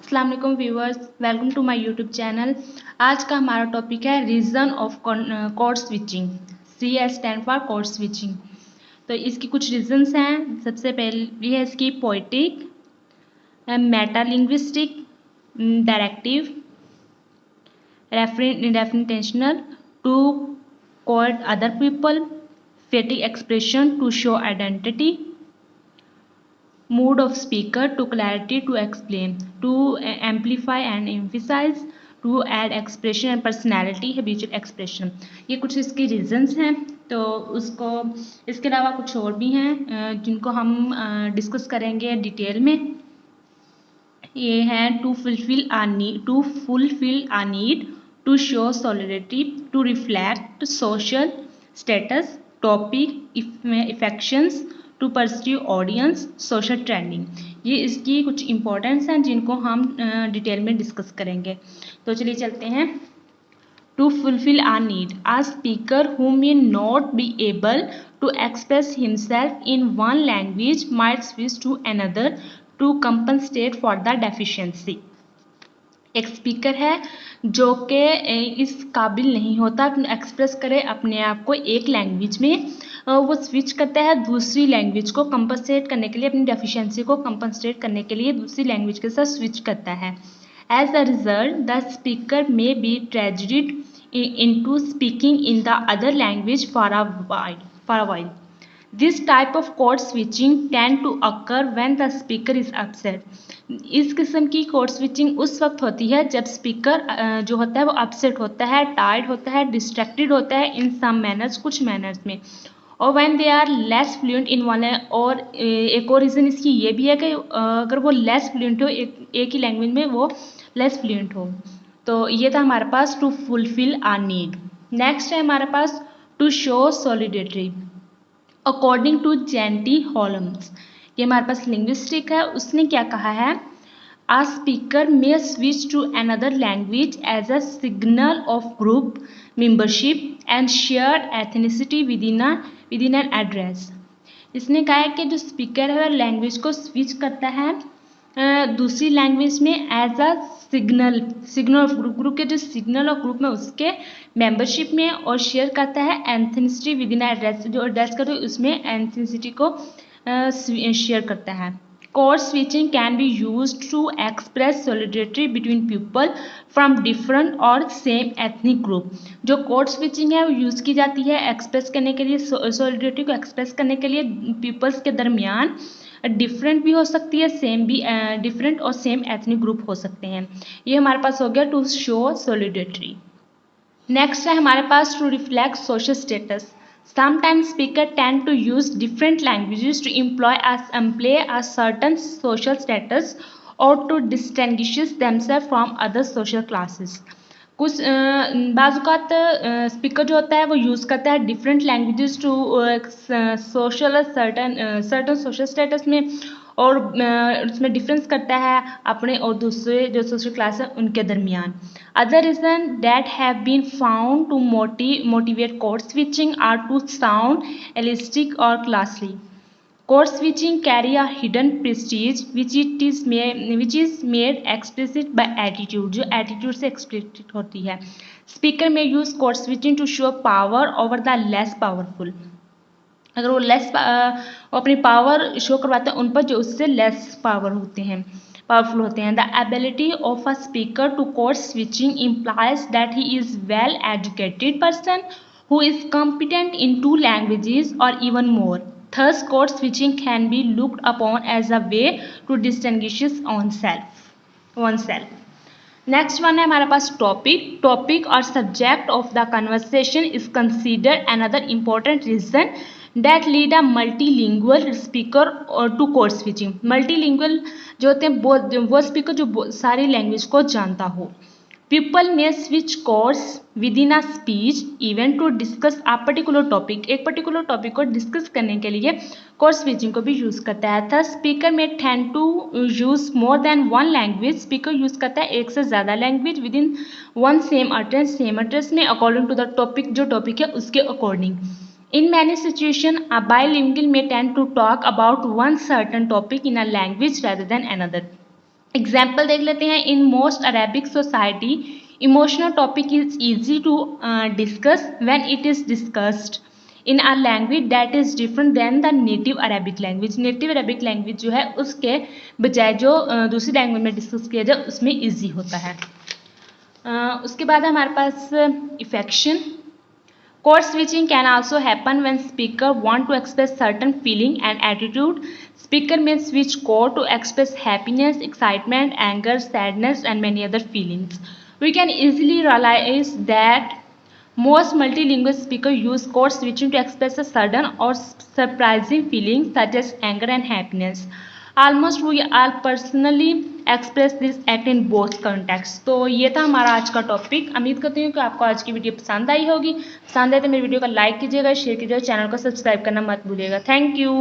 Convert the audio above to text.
अस्सलाम वालेकुम viewers, welcome to my YouTube channel. आज का हमारा टॉपिक है reason of code switching. C S stand for code switching. तो इसकी कुछ रीजंस हैं। सबसे पहली है इसकी poetic, metalinguistic, directive, referential, to code other people, phatic expression to show identity, mood of speaker to clarity to explain to amplify and emphasize to add expression and personality habitual expression। ये कुछ इसके reasons हैं। तो उसको इसके अलावा कुछ और भी हैं जिनको हम डिस्कस करेंगे डिटेल में। ये है to fulfil a need to show solidity to reflect social status topic affections to pursue audience social trending. ये इसकी कुछ इंपॉर्टेंस हैं जिनको हम डिटेल में डिस्कस करेंगे। तो चलिए चलते हैं। To fulfil a need, a speaker who may not be able to express himself in one language might switch to another to compensate for the deficiency. एक स्पीकर है जो कि इस काबिल नहीं होता एक्सप्रेस करे अपने आप को एक लैंग्वेज में, वो स्विच करता है दूसरी लैंग्वेज को कंपनसेट करने के लिए, अपनी डेफिशिएंसी को कंपनसेट करने के लिए दूसरी लैंग्वेज के साथ स्विच करता है। As a result the speaker may be triggered into speaking in the other language for a while. This type of code switching tend to occur when the speaker is upset। इस किस्म की code switching उस वक्त होती है जब speaker जो होता है वो अपसेट होता है, टायर्ड होता है, डिस्ट्रैक्टेड होता है इन सम मैनर्स, कुछ मैनर्स में, और when they are less fluent in one. और एक और रीज़न इसकी ये भी है कि अगर वो लेस फ्लुएंट हो, एक ही लैंग्वेज में वो लेस फ्लुएंट हो। तो ये था हमारे पास to fulfil a need. Next है हमारे पास to show solidity according to Janet Holmes. ये हमारे पास लिंग्विस्टिक है। उसने क्या कहा है, a speaker may switch to another language as a signal of group membership and shared ethnicity with in an addressee. इसने कहा है कि जो स्पीकर है वह लैंग्वेज को स्विच करता है दूसरी लैंग्वेज में as a signal of group के जो सिग्नल ऑफ ग्रुप में उसके मेंबरशिप में, और शेयर करता है एथनिसिटी विद इन एड्रेस, जो एड्रेस करते उसमें एथनिसिटी को शेयर करता है। Code switching can be used to express solidity between people from different और सेम एथनिक ग्रुप। जो कोड स्विचिंग है वो यूज़ की जाती है एक्सप्रेस करने के लिए, सॉलिडिटी को एक्सप्रेस करने के लिए पीपल्स के दरमियान। डिफरेंट भी हो सकती है, सेम भी, डिफरेंट और सेम एथनिक ग्रुप हो सकते हैं। ये हमारे पास हो गया टू शो सॉलिडिटी। नेक्स्ट है हमारे पास to reflect social status. Sometimes speakers tend to use different languages to play a certain social status or to distinguish themselves from other social classes। कुछ बाज़ात स्पीकर जो होता है वो यूज़ करता है different languages to social certain social status में, और उसमें डिफरेंस करता है अपने और दूसरे जो सोशल क्लास है उनके दरमियान। Other reason that have been found to motivate code switching are to sound elitist or classy. Code switching carry a hidden prestige which is made explicit by attitude, जो एटीट्यूड से explicit होती है। Speaker may use code switching to show power over the less powerful. अगर वो अपनी power show करवाते हैं उन पर जो उससे लेस पावरफुल होते हैं। The ability of a speaker to code switching implies that he is well educated person who is competent in 2 languages or even more. Thus, code switching can be looked upon as a way to distinguish oneself. Next one है हमारे पास topic और subject of the conversation is considered another important reason that lead a multilingual speaker to code switching. Multilingual जो होते हैं वो speaker जो सारी लैंग्वेज को जानता हो। पीपल में switch course within a speech even to discuss a particular topic. एक पर्टिकुलर टॉपिक को डिस्कस करने के लिए कोड स्विचिंग को भी यूज़ करता है। थस स्पीकर में tend to use more than one language. Speaker use करता है एक से ज़्यादा language within one same address में अकॉर्डिंग टू द टॉपिक, जो टॉपिक है उसके according. In many situations, a bilingual may tend to talk about one certain topic in a language rather than another। Example देख लेते हैं। In most Arabic society emotional topic is easy to discuss when it is discussed in a language that is different than the native Arabic language. Native Arabic language जो है उसके बजाय जो दूसरी language में डिस्कस किया जाए उसमें ईजी होता है। उसके बाद है हमारे पास इफेक्शन। Code switching can also happen when speaker want to express certain feeling and attitude. Speaker may switch code to express happiness, excitement, anger, sadness, and many other feelings. We can easily realize that most multilingual speakers use code switching to express a sudden or surprising feelings such as anger and happiness. Almost we all personally express this act in both context. तो ये था हमारा आज का topic. उम्मीद करती हूँ कि आपको आज की वीडियो पसंद आई होगी। पसंद आए तो मेरी वीडियो को लाइक कीजिएगा, शेयर कीजिएगा, चैनल को सब्सक्राइब करना मत भूलिएगा। Thank you.